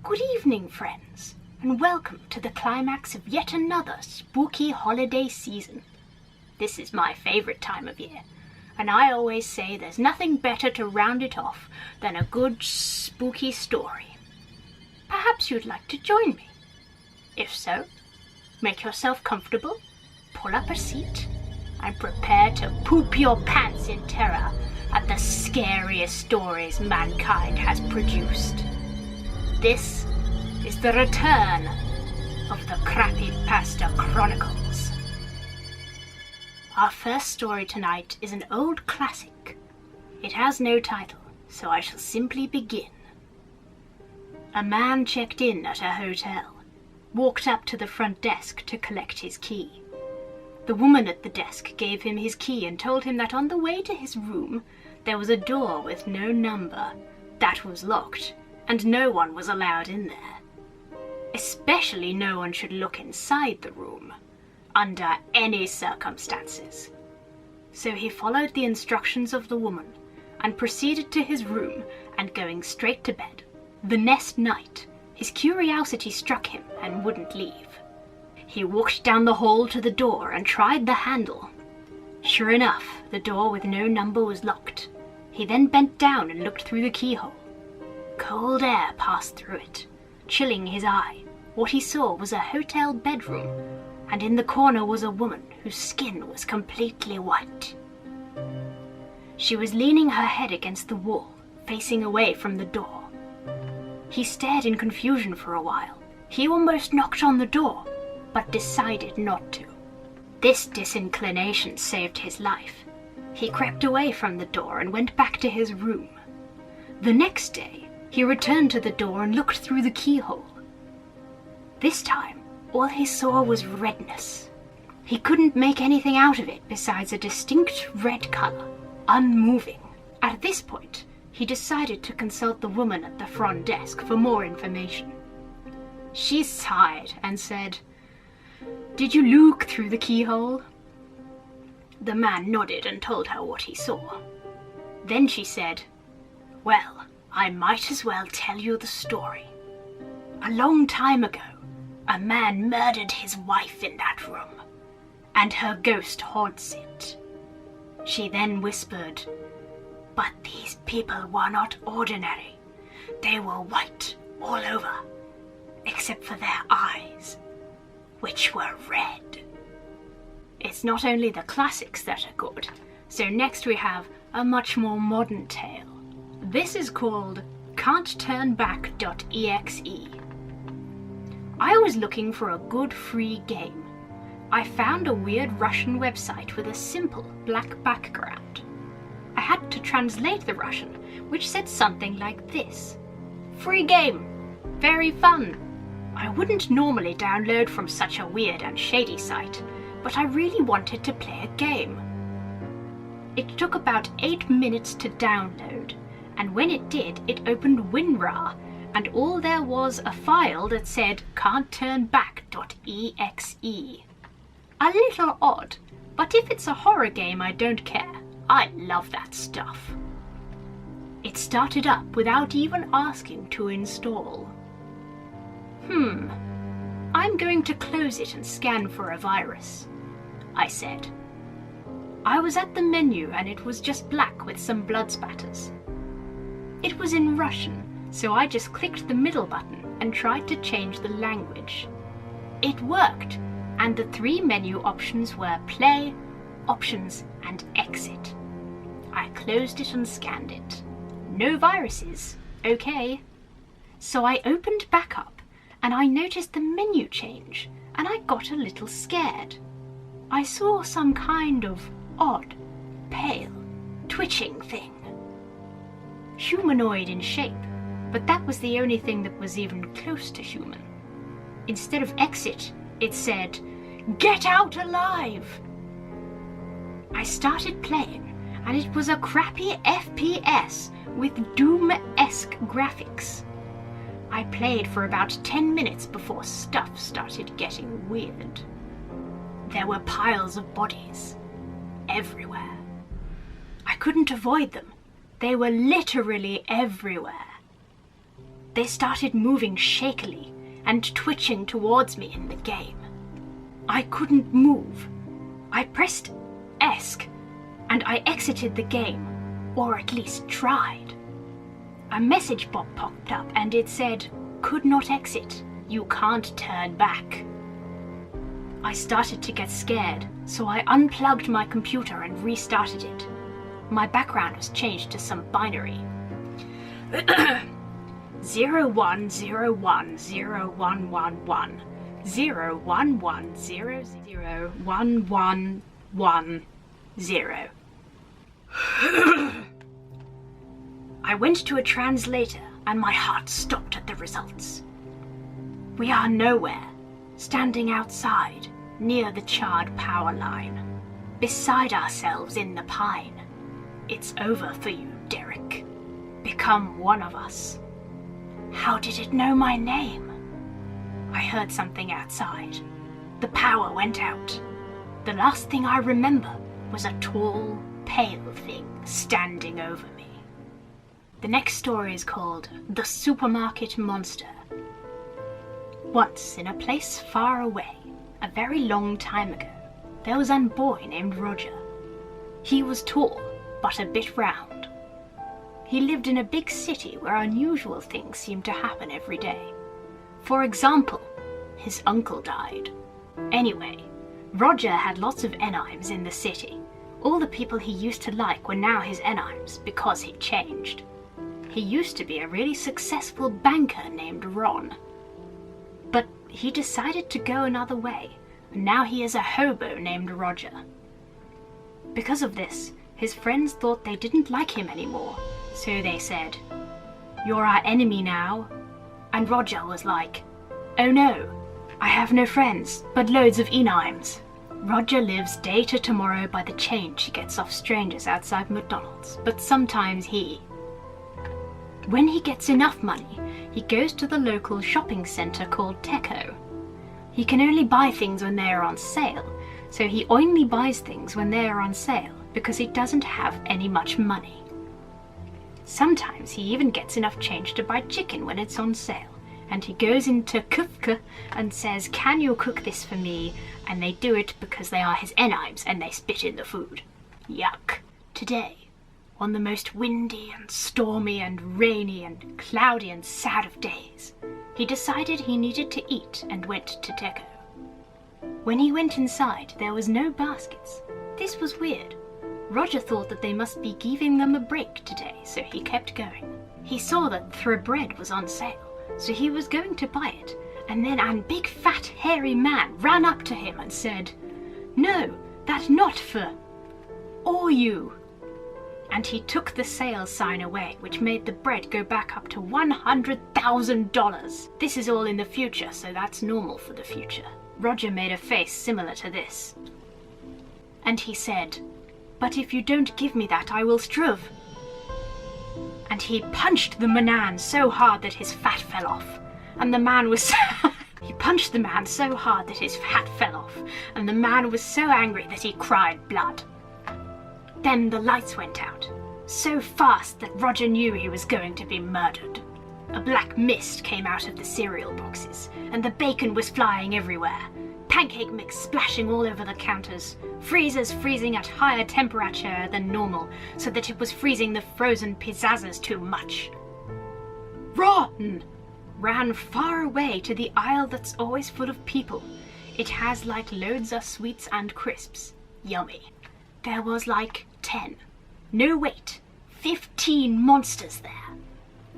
Good evening, friends, and welcome to the climax of yet another spooky holiday season. This is my favourite time of year, and I always say there's nothing better to round it off than a good spooky story. Perhaps you'd like to join me. If so, make yourself comfortable, pull up a seat, and prepare to poop your pants in terror at the scariest stories mankind has produced. This is the return of the CrappyPasta Chronicles. Our first story tonight is an old classic. It has no title, so I shall simply begin. A man checked in at a hotel, walked up to the front desk to collect his key. The woman at the desk gave him his key and told him that on the way to his room there was a door with no number that was locked, and no one was allowed in there. Especially no one should look inside the room, under any circumstances. So he followed the instructions of the woman and proceeded to his room and going straight to bed. The next night, his curiosity struck him and wouldn't leave. He walked down the hall to the door and tried the handle. Sure enough, the door with no number was locked. He then bent down and looked through the keyhole. Cold air passed through it, chilling his eye. What he saw was a hotel bedroom, and in the corner was a woman whose skin was completely white. She was leaning her head against the wall, facing away from the door. He stared in confusion for a while. He almost knocked on the door, but decided not to. This disinclination saved his life. He crept away from the door and went back to his room. The next day, he returned to the door and looked through the keyhole. This time, all he saw was redness. He couldn't make anything out of it besides a distinct red color, unmoving. At this point, he decided to consult the woman at the front desk for more information. She sighed and said, "Did you look through the keyhole?" The man nodded and told her what he saw. Then she said, "Well, I might as well tell you the story. A long time ago, a man murdered his wife in that room, and her ghost haunts it." She then whispered, "But these people were not ordinary. They were white all over, except for their eyes, which were red." It's not only the classics that are good, so next we have a much more modern tale. This is called Can'tTurnBack.exe. I was looking for a good free game. I found a weird Russian website with a simple black background. I had to translate the Russian, which said something like this: "Free game, very fun." I wouldn't normally download from such a weird and shady site, but I really wanted to play a game. It took about 8 minutes to download, and when it did, it opened WinRAR, and all there was a file that said Can'tTurnBack.exe. A little odd, but if it's a horror game, I don't care. I love that stuff. It started up without even asking to install. I'm going to close it and scan for a virus," I said. I was at the menu and it was just black with some blood spatters. It was in Russian, so I just clicked the middle button and tried to change the language. It worked, and the 3 menu options were play, options, and exit. I closed it and scanned it. No viruses, okay. So I opened back up, and I noticed the menu change, and I got a little scared. I saw some kind of odd, pale, twitching thing. Humanoid in shape, but that was the only thing that was even close to human. Instead of exit, it said, "Get out alive!" I started playing, and it was a crappy FPS with Doom-esque graphics. I played for about 10 minutes before stuff started getting weird. There were piles of bodies everywhere. I couldn't avoid them. They were literally everywhere. They started moving shakily and twitching towards me in the game. I couldn't move. I pressed ESC and I exited the game, or at least tried. A message box popped up and it said, "Could not exit. You can't turn back." I started to get scared, so I unplugged my computer and restarted it. My background was changed to some binary. 01010111 0110011110. I went to a translator and my heart stopped at the results. We are nowhere, standing outside, near the charred power line, beside ourselves in the pine. It's over for you, Derek. Become one of us. How did it know my name? I heard something outside. The power went out. The last thing I remember was a tall, pale thing standing over me. The next story is called The Supermarket Monster. Once, in a place far away, a very long time ago, there was a boy named Roger. He was tall, but a bit round. He lived in a big city where unusual things seemed to happen every day. For example, his uncle died. Anyway, Roger had lots of enemies in the city. All the people he used to like were now his enemies because he'd changed. He used to be a really successful banker named Ron. But he decided to go another way, and now he is a hobo named Roger. Because of this, his friends thought they didn't like him anymore, so they said, "You're our enemy now." And Roger was like, "Oh no, I have no friends, but loads of enemies." Roger lives day to tomorrow by the change he gets off strangers outside McDonald's, but sometimes when he gets enough money, he goes to the local shopping centre called Teco. He can only buy things when they are on sale, so he only buys things when they are on sale because he doesn't have any much money. Sometimes he even gets enough change to buy chicken when it's on sale, and he goes into Kufka and says, "Can you cook this for me?" And they do it because they are his enemies and they spit in the food. Yuck. Today, on the most windy and stormy and rainy and cloudy and sad of days, he decided he needed to eat and went to Teco. When he went inside, there was no baskets. This was weird. Roger thought that they must be giving them a break today, so he kept going. He saw that the bread was on sale, so he was going to buy it, and then a big fat hairy man ran up to him and said, "No, that's not for or you." And he took the sale sign away, which made the bread go back up to $100,000. This is all in the future, so that's normal for the future. Roger made a face similar to this. And he said, "But if you don't give me that, I will struve." And he punched the man so hard that his fat fell off. And the man was he punched the man so hard that his fat fell off, and the man was so angry that he cried blood. Then the lights went out, so fast that Roger knew he was going to be murdered. A black mist came out of the cereal boxes, and the bacon was flying everywhere. Pancake mix splashing all over the counters, freezers freezing at higher temperature than normal, so that it was freezing the frozen pizzazz too much. Ron ran far away to the aisle that's always full of people. It has like loads of sweets and crisps. Yummy. There was like 10. No wait, 15 monsters there.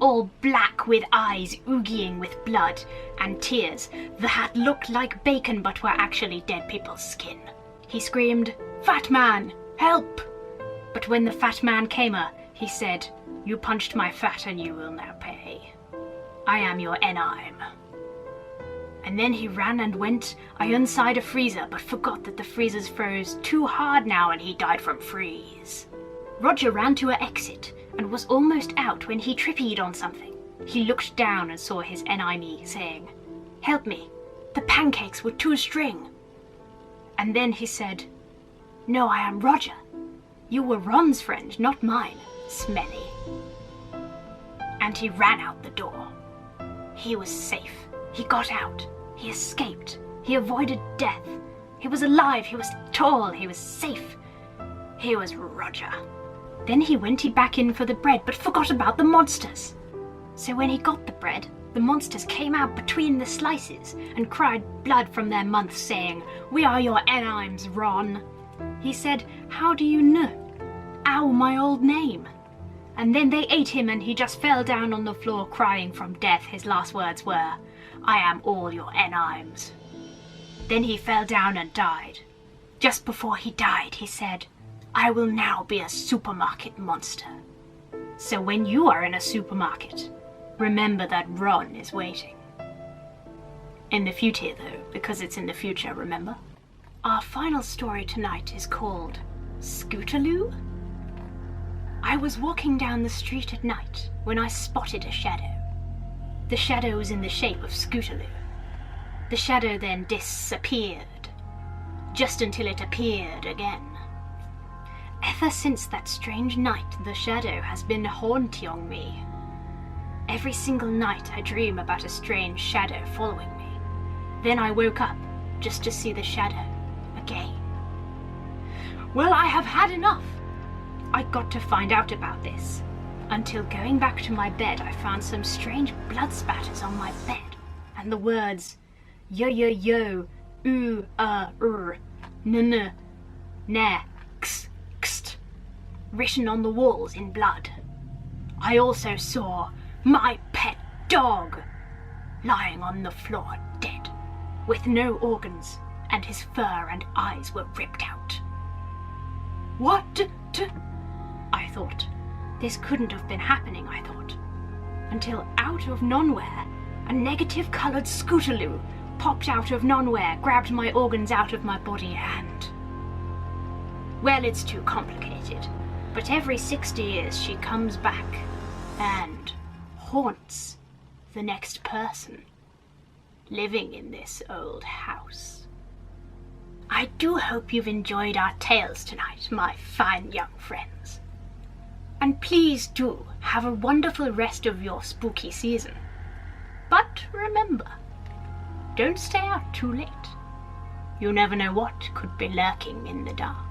All black with eyes oogieing with blood and tears that looked like bacon but were actually dead people's skin. He screamed, "Fat man, help!" But when the fat man came he said, "You punched my fat and you will now pay. I am your enemy." And then he ran and went inside a freezer, but forgot that the freezers froze too hard now and he died from freeze. Roger ran to an exit and was almost out when he trippied on something. He looked down and saw his enemy saying, "Help me, the pancakes were too string." And then he said, "No, I am Roger. You were Ron's friend, not mine, smelly." And he ran out the door. He was safe. He got out. He escaped. He avoided death. He was alive. He was tall. He was safe. He was Roger. Then he went back in for the bread, but forgot about the monsters. So when he got the bread, the monsters came out between the slices and cried blood from their mouths, saying, "We are your enemies, Ron." He said, "How do you know?" "Ow, my old name." And then they ate him, and he just fell down on the floor crying from death. His last words were, "I am all your enemies." Then he fell down and died. Just before he died, he said, "I will now be a supermarket monster." So when you are in a supermarket, remember that Ron is waiting. In the future, though, because it's in the future, remember? Our final story tonight is called Scootaloo. I was walking down the street at night when I spotted a shadow. The shadow was in the shape of Scootaloo. The shadow then disappeared, just until it appeared again. Ever since that strange night, the shadow has been haunting me. Every single night I dream about a strange shadow following me. Then I woke up just to see the shadow again. Well, I have had enough. I got to find out about this. Until going back to my bed, I found some strange blood spatters on my bed, and the words yo yo yo, ooh, n ne, x, xt, written on the walls in blood. I also saw my pet dog lying on the floor dead, with no organs, and his fur and eyes were ripped out. What? I thought. This couldn't have been happening, I thought. Until out of nowhere, a negative-coloured Scootaloo popped out of nowhere, grabbed my organs out of my body, and... Well, it's too complicated, but every 60 years she comes back and haunts the next person living in this old house. I do hope you've enjoyed our tales tonight, my fine young friends. And please do have a wonderful rest of your spooky season. But remember, don't stay out too late. You never know what could be lurking in the dark.